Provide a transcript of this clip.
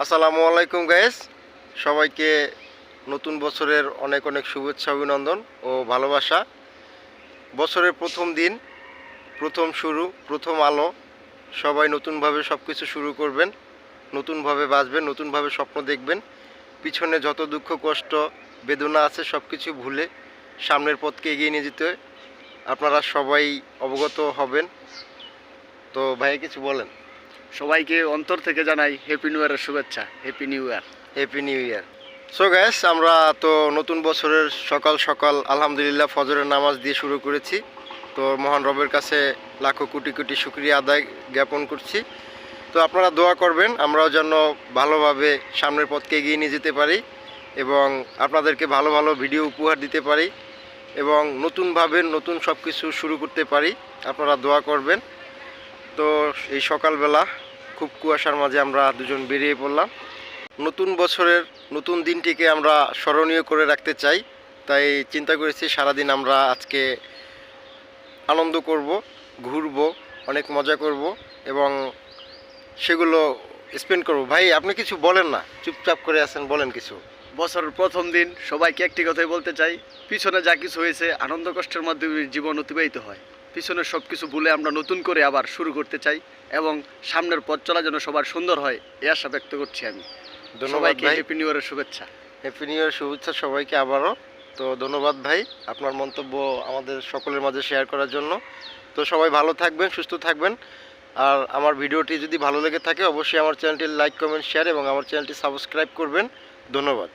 আসসালামু আলাইকুম গাইস, সবাইকে নতুন বছরের অনেক অনেক শুভেচ্ছা, অভিনন্দন ও ভালোবাসা। বছরের প্রথম দিন, প্রথম শুরু, প্রথম আলো। সবাই নতুনভাবে সব কিছু শুরু করবেন, নতুনভাবে বাঁচবেন, নতুনভাবে স্বপ্ন দেখবেন। পিছনে যত দুঃখ কষ্ট বেদনা আছে সব কিছু ভুলে সামনের পথকে এগিয়ে নিয়ে যেতে আপনারা সবাই অবগত হবেন। তো ভাই কিছু বলেন। সবাইকে অন্তর থেকে জানাই হ্যাপি নিউ ইয়ারের শুভেচ্ছা। Happy new year. Happy new year. So gas, আমরা তো নতুন বছরের সকাল সকাল আলহামদুলিল্লাহ ফজরের নামাজ দিয়ে শুরু করেছি। তো মহান রবের কাছে লাখো কোটি কোটি শুকরিয়া আদায় জ্ঞাপন করছি। তো আপনারা দোয়া করবেন আমরাও যেন ভালোভাবে সামনের পথকে এগিয়ে নিয়ে যেতে পারি এবং আপনাদেরকে ভালো ভালো ভিডিও উপহার দিতে পারি এবং নতুনভাবে নতুন সব কিছু শুরু করতে পারি। আপনারা দোয়া করবেন। তো এই সকালবেলা খুব কুয়াশার মাঝে আমরা দুজন বেরিয়ে পড়লাম। নতুন বছরের নতুন দিনটিকে আমরা স্মরণীয় করে রাখতে চাই, তাই চিন্তা করেছি সারাদিন আমরা আজকে আনন্দ করব, ঘুরব, অনেক মজা করব এবং সেগুলো স্পেন্ড করব। ভাই আপনি কিছু বলেন না, চুপচাপ করে আছেন, বলেন কিছু। বছরের প্রথম দিন সবাইকে একটি কথাই বলতে চাই, পিছনে যা কিছু হয়েছে আনন্দ কষ্টের মাধ্যমে জীবন অতিবাহিত হয়। পিছনের সব কিছু ভুলে আমরা নতুন করে আবার শুরু করতে চাই এবং সামনের পথ চলা যেন সবার সুন্দর হয় এই আশা ব্যক্ত করছি আমি। ধন্যবাদ ভাই। হ্যাপি নিউ ইয়ারের শুভেচ্ছা। হ্যাপি নিউ ইয়ার শুভেচ্ছা সবাইকে আবারও। তো ধন্যবাদ ভাই আপনার মন্তব্য আমাদের সকলের মাঝে শেয়ার করার জন্য। তো সবাই ভালো থাকবেন, সুস্থ থাকবেন। আর আমার ভিডিওটি যদি ভালো লেগে থাকে অবশ্যই আমার চ্যানেলটি লাইক, কমেন্ট, শেয়ার এবং আমার চ্যানেলটি সাবস্ক্রাইব করবেন। ধন্যবাদ।